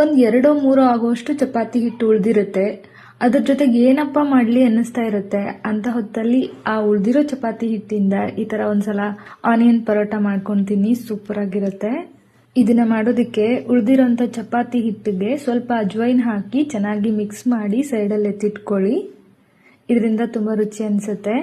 ಒಂದು 2-3 ಆಗುವಷ್ಟು ಚಪಾತಿ ಹಿಟ್ಟು ಉಳಿದಿರುತ್ತೆ. ಅದ್ರ ಜೊತೆಗೆ ಏನಪ್ಪ ಮಾಡಲಿ ಅನ್ನಿಸ್ತಾ ಇರುತ್ತೆ ಅಂತ ಹೊತ್ತಲ್ಲಿ ಆ ಉಳಿದಿರೋ ಚಪಾತಿ ಹಿಟ್ಟಿಂದ ಈ ಥರ ಒಂದ್ಸಲ ಆನಿಯನ್ ಪರೋಟ ಮಾಡ್ಕೊತೀನಿ. ಸೂಪರ್ ಆಗಿರುತ್ತೆ. ಇದನ್ನ ಮಾಡೋದಕ್ಕೆ ಉಳಿದಿರೋಂಥ ಚಪಾತಿ ಹಿಟ್ಟಿಗೆ ಸ್ವಲ್ಪ ಅಜ್ವೈನ್ ಹಾಕಿ ಚೆನ್ನಾಗಿ ಮಿಕ್ಸ್ ಮಾಡಿ ಸೈಡಲ್ಲಿ ಎತ್ತಿಟ್ಕೊಳ್ಳಿ. ಇದರಿಂದ ತುಂಬ ರುಚಿ ಅನಿಸುತ್ತೆ.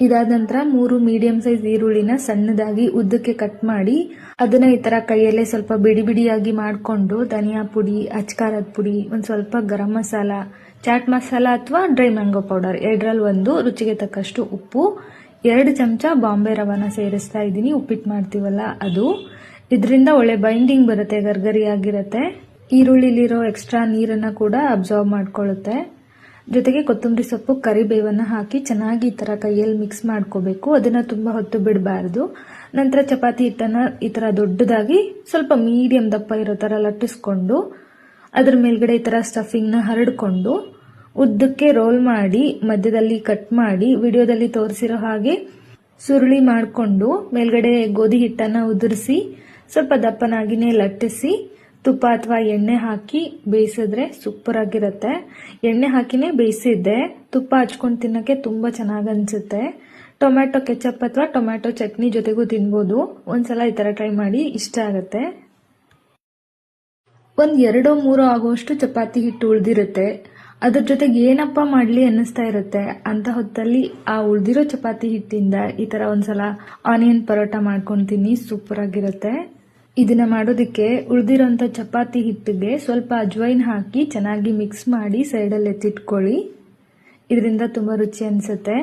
ಇದಾದ ನಂತರ 3 ಮೀಡಿಯಂ ಸೈಜ್ ಈರುಳ್ಳಿನ ಸಣ್ಣದಾಗಿ ಉದ್ದಕ್ಕೆ ಕಟ್ ಮಾಡಿ ಅದನ್ನ ಈ ತರ ಕೈಯಲ್ಲೇ ಸ್ವಲ್ಪ ಬಿಡಿ ಬಿಡಿಯಾಗಿ ಮಾಡಿಕೊಂಡು ಧನಿಯಾ ಪುಡಿ, ಅಚ್ಕಾರದ ಪುಡಿ, ಒಂದು ಸ್ವಲ್ಪ ಗರಂ ಮಸಾಲ, ಚಾಟ್ ಮಸಾಲ ಅಥವಾ ಡ್ರೈ ಮ್ಯಾಂಗೋ ಪೌಡರ್ ಎರಡರಲ್ಲಿ ಒಂದು, ರುಚಿಗೆ ತಕ್ಕಷ್ಟು ಉಪ್ಪು, 2 ಚಮಚ ಬಾಂಬೆ ರವಾನ ಸೇರಿಸ್ತಾ ಇದ್ದೀನಿ. ಉಪ್ಪಿಟ್ಟು ಮಾಡ್ತೀವಲ್ಲ ಅದು. ಇದರಿಂದ ಒಳ್ಳೆ ಬೈಂಡಿಂಗ್ ಬರುತ್ತೆ, ಗರ್ಗರಿಯಾಗಿರುತ್ತೆ. ಈರುಳ್ಳಿಲಿರೋ ಎಕ್ಸ್ಟ್ರಾ ನೀರನ್ನ ಕೂಡ ಅಬ್ಸರ್ವ್ ಮಾಡ್ಕೊಳ್ಳುತ್ತೆ. ಜೊತೆಗೆ ಕೊತ್ತಂಬರಿ ಸೊಪ್ಪು, ಕರಿಬೇವನ್ನ ಹಾಕಿ ಚೆನ್ನಾಗಿ ಈ ತರ ಕೈಯಲ್ಲಿ ಮಿಕ್ಸ್ ಮಾಡ್ಕೋಬೇಕು. ಅದನ್ನ ತುಂಬಾ ಹೊತ್ತು ಬಿಡಬಾರ್ದು. ನಂತರ ಚಪಾತಿ ಹಿಟ್ಟನ್ನ ಈ ತರ ದೊಡ್ಡದಾಗಿ ಸ್ವಲ್ಪ ಮೀಡಿಯಂ ದಪ್ಪ ಇರೋ ತರ ಲಟ್ಟಿಸ್ಕೊಂಡು ಅದ್ರ ಮೇಲ್ಗಡೆ ಈ ತರ ಸ್ಟಫಿಂಗ್ ನ ಹರಡ್ಕೊಂಡು ಉದ್ದಕ್ಕೆ ರೋಲ್ ಮಾಡಿ ಮಧ್ಯದಲ್ಲಿ ಕಟ್ ಮಾಡಿ ವಿಡಿಯೋದಲ್ಲಿ ತೋರಿಸಿರೋ ಹಾಗೆ ಸುರುಳಿ ಮಾಡಿಕೊಂಡು ಮೇಲ್ಗಡೆ ಗೋಧಿ ಹಿಟ್ಟನ್ನ ಉದುರಿಸಿ ಸ್ವಲ್ಪ ದಪ್ಪನಾಗಿನೇ ಲಟ್ಟಿಸಿ ತುಪ್ಪ ಅಥವಾ ಎಣ್ಣೆ ಹಾಕಿ ಬೇಯಿಸಿದ್ರೆ ಸೂಪರ್ ಆಗಿರುತ್ತೆ. ಎಣ್ಣೆ ಹಾಕಿನೇ ಬೇಯಿಸಿದ್ದೆ. ತುಪ್ಪ ಹಚ್ಕೊಂಡು ತಿನ್ನಕ್ಕೆ ತುಂಬಾ ಚೆನ್ನಾಗಿ ಅನ್ಸುತ್ತೆ. ಟೊಮ್ಯಾಟೊ ಕೆಚಪ್ ಅಥವಾ ಟೊಮ್ಯಾಟೊ ಚಟ್ನಿ ಜೊತೆಗೂ ತಿನ್ಬೋದು. ಒಂದ್ಸಲ ಈ ತರ ಟ್ರೈ ಮಾಡಿ, ಇಷ್ಟ ಆಗುತ್ತೆ. ಒಂದು 2-3 ಆಗುವಷ್ಟು ಚಪಾತಿ ಹಿಟ್ಟು ಉಳಿದಿರುತ್ತೆ. ಅದ್ರ ಜೊತೆಗೆ ಏನಪ್ಪ ಮಾಡಲಿ ಅನ್ನಿಸ್ತಾ ಇರುತ್ತೆ ಅಂತ ಹೊತ್ತಲ್ಲಿ ಆ ಉಳಿದಿರೋ ಚಪಾತಿ ಹಿಟ್ಟಿಂದ ಈ ತರ ಒಂದ್ಸಲ ಆನಿಯನ್ ಪರೋಟ ಮಾಡ್ಕೊತೀನಿ. ಸೂಪರ್ ಆಗಿರುತ್ತೆ. ಇದನ್ನ ಮಾಡೋದಕ್ಕೆ ಉಳಿದಿರೋಂಥ ಚಪಾತಿ ಹಿಟ್ಟಿಗೆ ಸ್ವಲ್ಪ ಅಜ್ವೈನ್ ಹಾಕಿ ಚೆನ್ನಾಗಿ ಮಿಕ್ಸ್ ಮಾಡಿ ಸೈಡಲ್ಲಿ ಎತ್ತಿಟ್ಕೊಳ್ಳಿ. ಇದರಿಂದ ತುಂಬ ರುಚಿ ಅನಿಸುತ್ತೆ.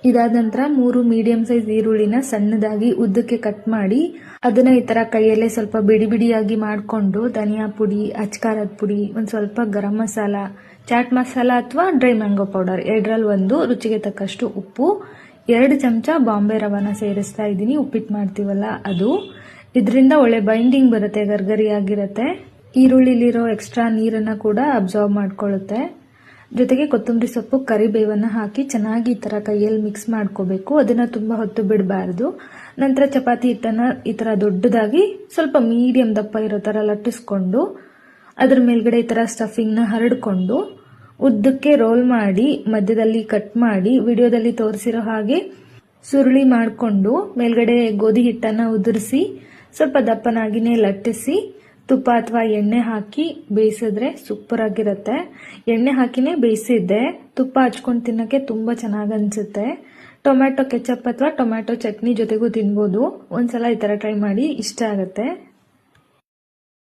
ಇದಾದ ನಂತರ 3 ಮೀಡಿಯಂ ಸೈಜ್ ಈರುಳ್ಳಿನ ಸಣ್ಣದಾಗಿ ಉದ್ದಕ್ಕೆ ಕಟ್ ಮಾಡಿ ಅದನ್ನ ಈ ತರ ಕೈಯಲ್ಲೇ ಸ್ವಲ್ಪ ಬಿಡಿ ಬಿಡಿಯಾಗಿ ಮಾಡಿಕೊಂಡು ಧನಿಯಾ ಪುಡಿ, ಅಚ್ಕಾರದ ಪುಡಿ, ಒಂದು ಸ್ವಲ್ಪ ಗರಂ ಮಸಾಲ, ಚಾಟ್ ಮಸಾಲ ಅಥವಾ ಡ್ರೈ ಮ್ಯಾಂಗೋ ಪೌಡರ್ ಎರಡರಲ್ಲಿ ಒಂದು, ರುಚಿಗೆ ತಕ್ಕಷ್ಟು ಉಪ್ಪು, 2 ಚಮಚ ಬಾಂಬೆ ರವಾನ ಸೇರಿಸ್ತಾ ಇದ್ದೀನಿ. ಉಪ್ಪಿಟ್ಟು ಮಾಡ್ತೀವಲ್ಲ ಅದು. ಇದರಿಂದ ಒಳ್ಳೆ ಬೈಂಡಿಂಗ್ ಬರುತ್ತೆ, ಗರ್ಗರಿಯಾಗಿರುತ್ತೆ. ಈರುಳ್ಳಿಲಿರೋ ಎಕ್ಸ್ಟ್ರಾ ನೀರನ್ನ ಕೂಡ ಅಬ್ಸರ್ವ್ ಮಾಡ್ಕೊಳ್ಳುತ್ತೆ. ಜೊತೆಗೆ ಕೊತ್ತಂಬರಿ ಸೊಪ್ಪು, ಕರಿಬೇವನ್ನ ಹಾಕಿ ಚೆನ್ನಾಗಿ ಈ ತರ ಕೈಯಲ್ಲಿ ಮಿಕ್ಸ್ ಮಾಡ್ಕೋಬೇಕು. ಅದನ್ನ ತುಂಬಾ ಹೊತ್ತು ಬಿಡಬಾರ್ದು. ನಂತರ ಚಪಾತಿ ಹಿಟ್ಟನ್ನ ಈ ತರ ದೊಡ್ಡದಾಗಿ ಸ್ವಲ್ಪ ಮೀಡಿಯಂ ದಪ್ಪ ಇರೋ ತರ ಲಟ್ಟಿಸ್ಕೊಂಡು ಅದ್ರ ಮೇಲ್ಗಡೆ ಈ ತರ ಸ್ಟಫಿಂಗ್ ನ ಹರಡ್ಕೊಂಡು ಉದ್ದಕ್ಕೆ ರೋಲ್ ಮಾಡಿ ಮಧ್ಯದಲ್ಲಿ ಕಟ್ ಮಾಡಿ ವಿಡಿಯೋದಲ್ಲಿ ತೋರಿಸಿರೋ ಹಾಗೆ ಸುರುಳಿ ಮಾಡಿಕೊಂಡು ಮೇಲ್ಗಡೆ ಗೋಧಿ ಹಿಟ್ಟನ್ನ ಉದುರಿಸಿ ಸ್ವಲ್ಪ ದಪ್ಪನಾಗಿನೇ ಲಟ್ಟಿಸಿ ತುಪ್ಪ ಅಥವಾ ಎಣ್ಣೆ ಹಾಕಿ ಬೇಯಿಸಿದ್ರೆ ಸೂಪರ್ ಆಗಿರುತ್ತೆ. ಎಣ್ಣೆ ಹಾಕಿನೇ ಬೇಯಿಸಿದ್ದೆ. ತುಪ್ಪ ಹಚ್ಕೊಂಡು ತಿನ್ನಕ್ಕೆ ತುಂಬಾ ಚೆನ್ನಾಗಿ ಅನ್ಸುತ್ತೆ. ಟೊಮ್ಯಾಟೊ ಕೆಚಪ್ ಅಥವಾ ಟೊಮ್ಯಾಟೊ ಚಟ್ನಿ ಜೊತೆಗೂ ತಿನ್ಬೋದು. ಒಂದ್ಸಲ ಈ ತರ ಟ್ರೈ ಮಾಡಿ, ಇಷ್ಟ ಆಗುತ್ತೆ.